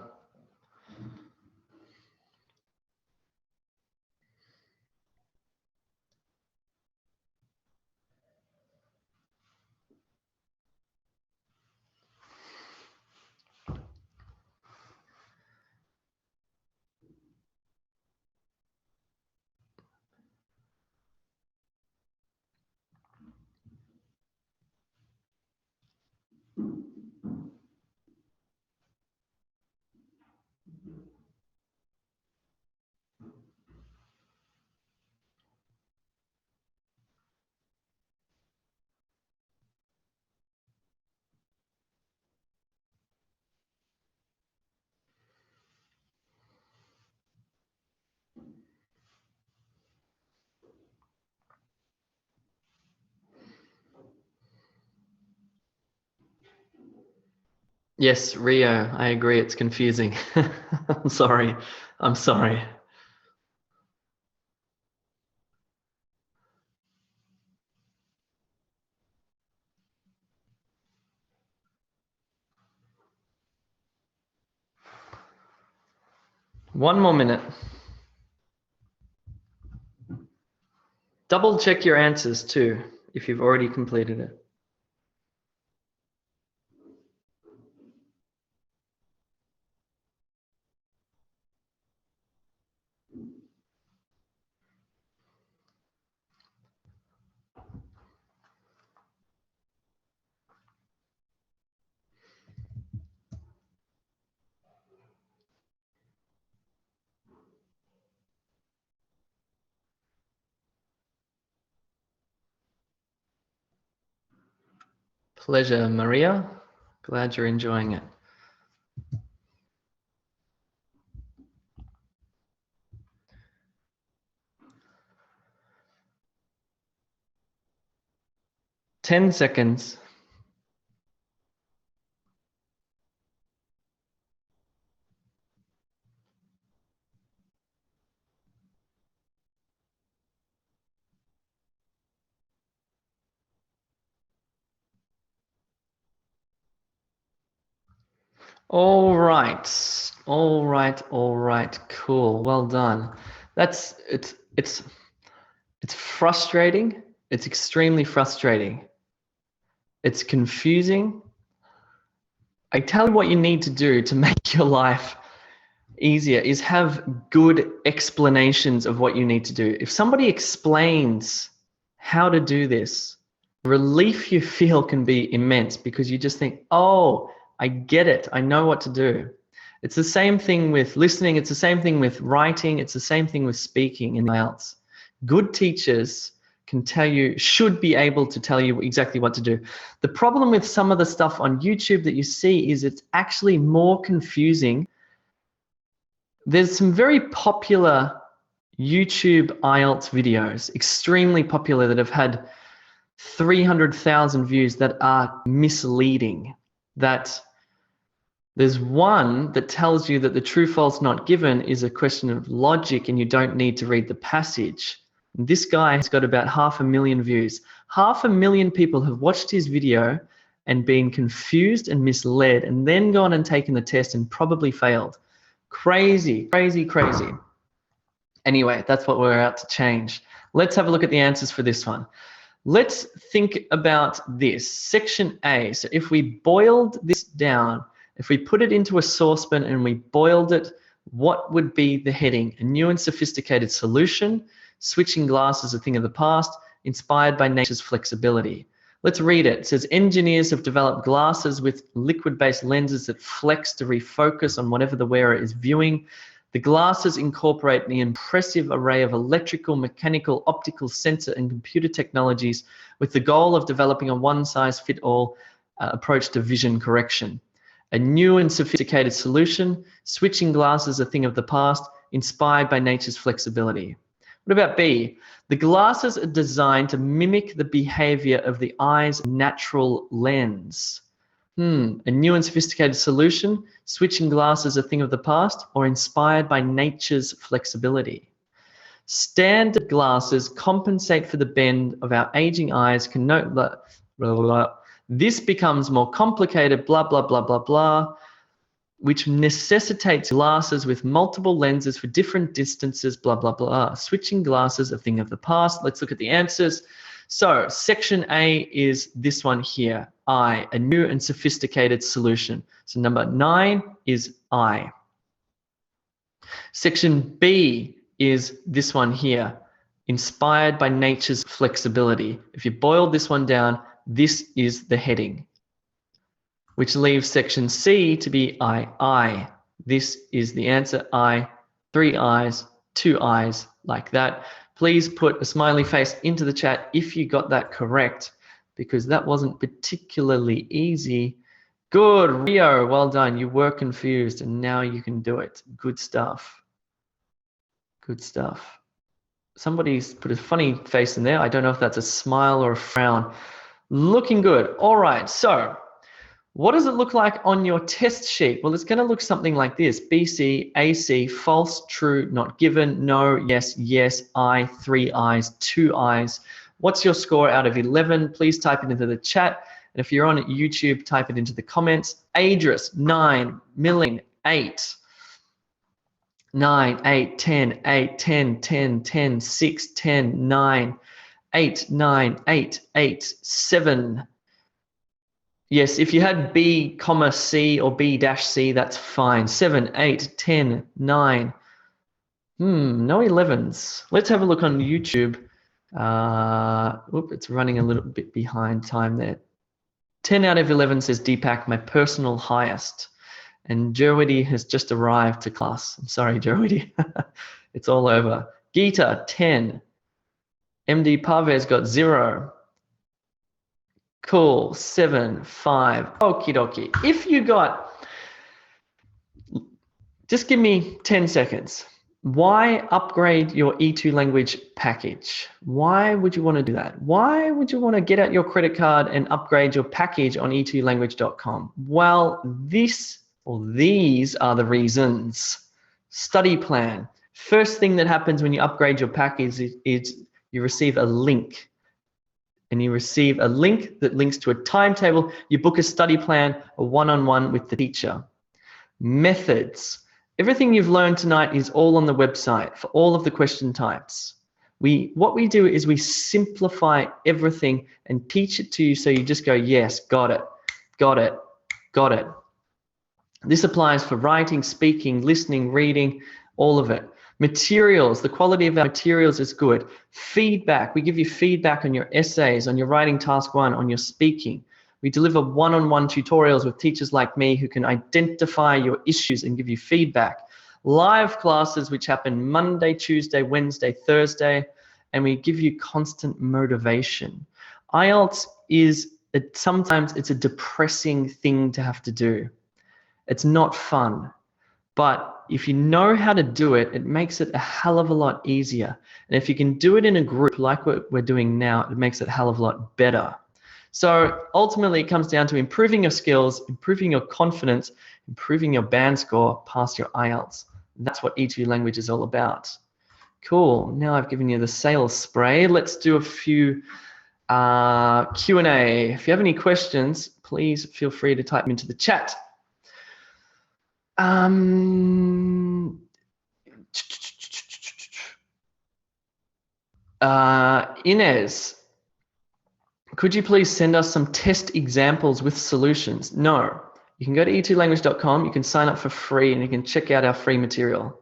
Yes, Rio, I agree. It's confusing. I'm sorry. I'm sorry. One more minute. Double check your answers too, if you've already completed it. Pleasure, Maria. Glad you're enjoying it. Ten seconds. All right. All right. All right. Cool. Well done. It's frustrating. It's extremely frustrating. It's confusing. I tell you what you need to do to make your life easier is have good explanations of what you need to do. If somebody explains how to do this, relief you feel can be immense because you just think, oh, I get it. I know what to do. It's the same thing with listening. It's the same thing with writing. It's the same thing with speaking and IELTS. Good teachers can tell you, should be able to tell you exactly what to do. The problem with some of the stuff on YouTube that you see is it's actually more confusing. There's some very popular YouTube IELTS videos, extremely popular, that have had 300,000 views that are misleading. That there's one that tells you that the true false not given is a question of logic and you don't need to read the passage. And this guy has got about 500,000 views. 500,000 people have watched his video and been confused and misled and then gone and taken the test and probably failed. Crazy, crazy, crazy. Anyway, that's what we're out to change. Let's have a look at the answers for this one. Let's think about this. Section A. So if we boiled this down, if we put it into a saucepan and we boiled it, what would be the heading? A new and sophisticated solution, switching glass is a thing of the past, inspired by nature's flexibility. Let's read it. It says, engineers have developed glasses with liquid-based lenses that flex to refocus on whatever the wearer is viewing. The glasses incorporate an impressive array of electrical, mechanical, optical, sensor, and computer technologies with the goal of developing a one-size-fits-all approach to vision correction. A new and sophisticated solution, switching glasses a thing of the past, inspired by nature's flexibility. What about B? The glasses are designed to mimic the behavior of the eye's natural lens. A new and sophisticated solution, switching glasses a thing of the past, or inspired by nature's flexibility. Standard glasses compensate for the bend of our aging eyes, can note that blah, blah, blah. This becomes more complicated, blah, blah, blah, blah, blah, which necessitates glasses with multiple lenses for different distances, blah, blah, blah. Switching glasses a thing of the past. Let's look at the answers. So section A is this one here, I, a new and sophisticated solution. So number 9 is I. Section B is this one here, inspired by nature's flexibility. If you boil this one down, this is the heading, which leaves section C to be I. This is the answer, I, 3 I's, 2 I's, like that. Please put a smiley face into the chat if you got that correct, because that wasn't particularly easy. Good, Rio, well done. You were confused and now you can do it. Good stuff. Good stuff. Somebody's put a funny face in there. I don't know if that's a smile or a frown. Looking good. All right, so what does it look like on your test sheet? Well, it's going to look something like this. BC, AC, false, true, not given, no, yes, yes, I, 3 I's, 2 I's. What's your score out of 11? Please type it into the chat. And if you're on YouTube, type it into the comments. Adris, 9, Milling, 8, 9, 8, 10, 8, 10, 10, 10, 6, 10, 9, 8, 9, 8, 8, 7. Yes, if you had B, C or B-C, that's fine. 7, 8, 10, 9. No 11s. Let's have a look on YouTube. It's running a little bit behind time there. 10 out of 11 says Deepak, my personal highest. And Jerwidi has just arrived to class. I'm sorry, Jerwidi. It's all over. Geeta, 10. MD Parvez got 0. Cool, 7, 5. Okie dokie. If you got, just give me 10 seconds. Why upgrade your E2 language package? Why would you want to do that? Why would you want to get out your credit card and upgrade your package on e2language.com? Well, these are the reasons. Study plan. First thing that happens when you upgrade your package is you receive a link. And you receive a link that links to a timetable. You book a study plan, a one-on-one with the teacher. Methods. Everything you've learned tonight is all on the website for all of the question types. What we do is we simplify everything and teach it to you so you just go, yes, got it, got it, got it. This applies for writing, speaking, listening, reading, all of it. Materials, the quality of our materials is good. Feedback, we give you feedback on your essays, on your writing task 1, on your speaking. We deliver one-on-one tutorials with teachers like me who can identify your issues and give you feedback. Live classes which happen Monday, Tuesday, Wednesday, Thursday, and we give you constant motivation. IELTS sometimes it's a depressing thing to have to do. It's not fun, but if you know how to do it, it makes it a hell of a lot easier. And if you can do it in a group like what we're doing now, it makes it a hell of a lot better. So ultimately, it comes down to improving your skills, improving your confidence, improving your band score past your IELTS. That's what E2 language is all about. Cool. Now I've given you the sales spray. Let's do a few Q&A. If you have any questions, please feel free to type them into the chat. Inez, could you please send us some test examples with solutions? No. You can go to e2language.com, you can sign up for free, and you can check out our free material.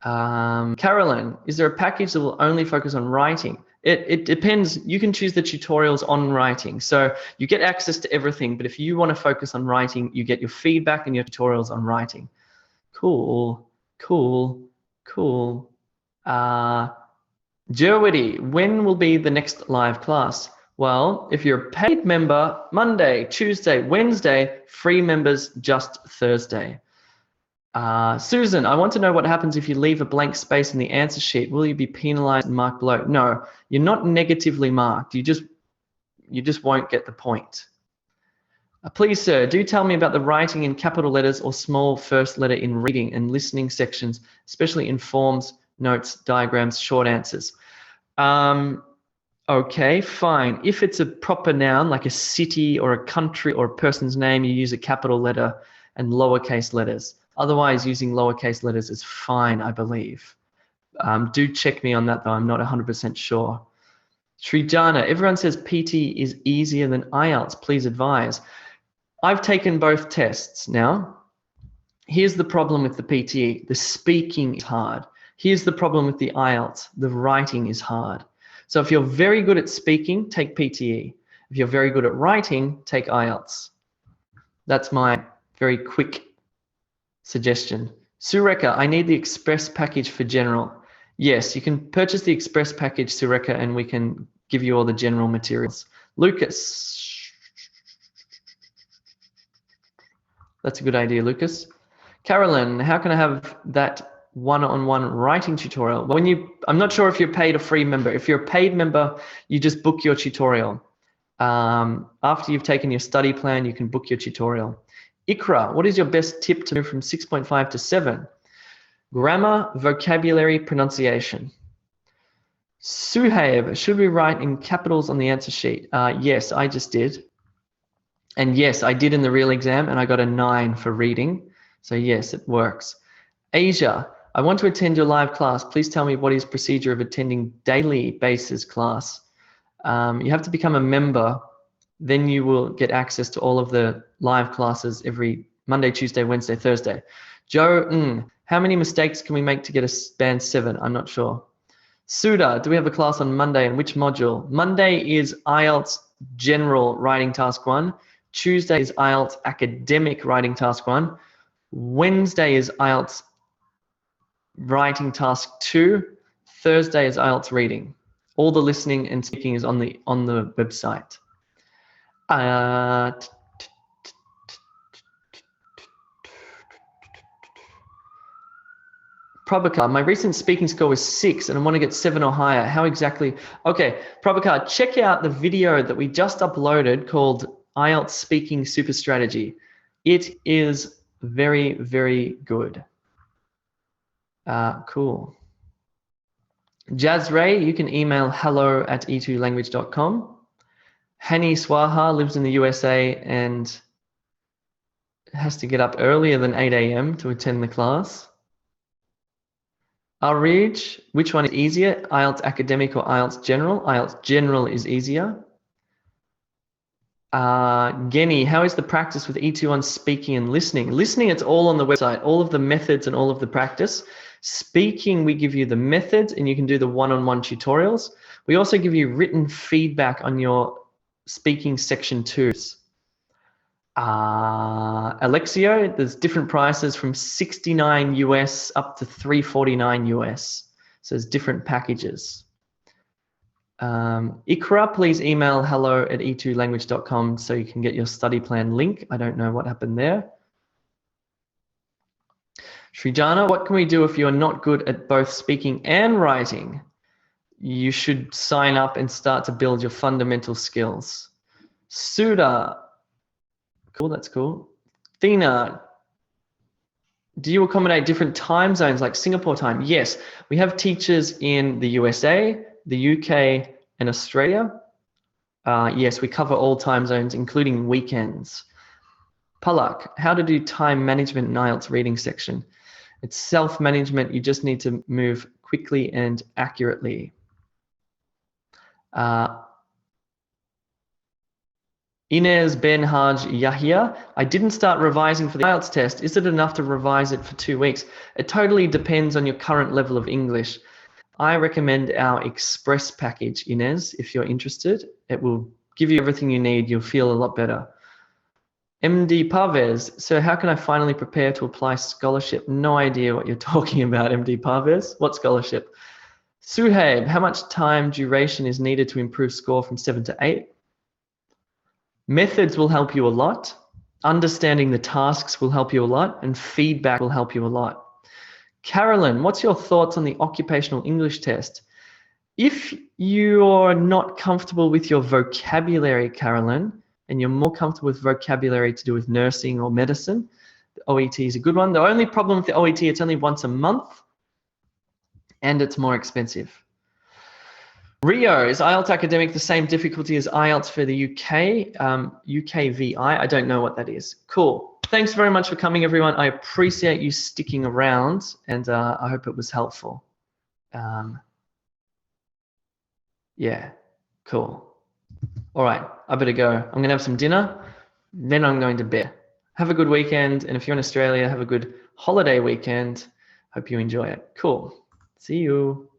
Carolyn, is there a package that will only focus on writing? It depends. You can choose the tutorials on writing. So you get access to everything, but if you want to focus on writing, you get your feedback and your tutorials on writing. Cool, cool, cool. Jerwity, when will be the next live class? Well, if you're a paid member, Monday, Tuesday, Wednesday, free members just Thursday. Susan, I want to know what happens if you leave a blank space in the answer sheet. Will you be penalized and marked below? No, you're not negatively marked. You just won't get the point. Please, sir, do tell me about the writing in capital letters or small first letter in reading and listening sections, especially in forms, notes, diagrams, short answers. Okay, fine. If it's a proper noun like a city or a country or a person's name, you use a capital letter and lowercase letters. Otherwise, using lowercase letters is fine, I believe. Do check me on that, though. I'm not 100% sure. Srijana, everyone says PT is easier than IELTS. Please advise. I've taken both tests now. Here's the problem with the PTE. The speaking is hard. Here's the problem with the IELTS. The writing is hard. So if you're very good at speaking, take PTE. If you're very good at writing, take IELTS. That's my very quick suggestion. Sureka, I need the express package for general. Yes, you can purchase the express package, Sureka, and we can give you all the general materials. Lucas. That's a good idea, Lucas. Carolyn, how can I have that one-on-one writing tutorial? I'm not sure if you're paid or free member. If you're a paid member, you just book your tutorial. After you've taken your study plan, you can book your tutorial. Ikra, what is your best tip to move from 6.5 to 7? Grammar, vocabulary, pronunciation. Suhaib, should we write in capitals on the answer sheet? Yes, I just did. And yes, I did in the real exam, and I got a 9 for reading. So yes, it works. Asia, I want to attend your live class. Please tell me what is procedure of attending daily basis class. You have to become a member. Then you will get access to all of the live classes every Monday, Tuesday, Wednesday, Thursday. Joe, how many mistakes can we make to get a band 7? I'm not sure. Suda, do we have a class on Monday and which module? Monday is IELTS General Writing Task 1. Tuesday is IELTS Academic Writing Task 1. Wednesday is IELTS Writing Task 2. Thursday is IELTS Reading. All the listening and speaking is on the website. Prabhakar, my recent speaking score was 6 and I want to get 7 or higher. How exactly? Okay, Prabhakar, check out the video that we just uploaded called IELTS Speaking Super Strategy. It is very, very good. Cool. Jazz Ray, you can email hello@e2language.com. Hani Swaha lives in the USA and has to get up earlier than 8 a.m. to attend the class. Arij, which one is easier, IELTS Academic or IELTS General? IELTS General is easier. Genny, how is the practice with E2 on speaking and listening? Listening, it's all on the website, all of the methods and all of the practice. Speaking, we give you the methods and you can do the one-on-one tutorials. We also give you written feedback on your speaking section 2s. Alexio, there's different prices from 69 US up to 349 US. So there's different packages. Ikra, please email hello@e2language.com so you can get your study plan link. I don't know what happened there. Srijana, what can we do if you're not good at both speaking and writing? You should sign up and start to build your fundamental skills. Suda, cool, that's cool. Thina, do you accommodate different time zones like Singapore time? Yes, we have teachers in the USA, the UK, and Australia. Yes, we cover all time zones, including weekends. Palak, how to do time management in IELTS reading section? It's self-management. You just need to move quickly and accurately. Inez Benhaj Yahya, I didn't start revising for the IELTS test. Is it enough to revise it for 2 weeks? It totally depends on your current level of English. I recommend our Express package, Inez, if you're interested. It will give you everything you need. You'll feel a lot better. MD Parvez, so how can I finally prepare to apply scholarship? No idea what you're talking about, MD Parvez. What scholarship? Suhaib, how much time duration is needed to improve score from 7 to 8? Methods will help you a lot. Understanding the tasks will help you a lot, and feedback will help you a lot. Carolyn, what's your thoughts on the occupational English test? If you're not comfortable with your vocabulary, Carolyn, and you're more comfortable with vocabulary to do with nursing or medicine, the OET is a good one. The only problem with the OET, it's only once a month, and it's more expensive. Rio, is IELTS Academic the same difficulty as IELTS for the UK? UKVI, I don't know what that is. Cool. Thanks very much for coming, everyone. I appreciate you sticking around, and I hope it was helpful. Yeah, cool. All right, I better go. I'm going to have some dinner, then I'm going to bed. Have a good weekend, and if you're in Australia, have a good holiday weekend. Hope you enjoy it. Cool. See you.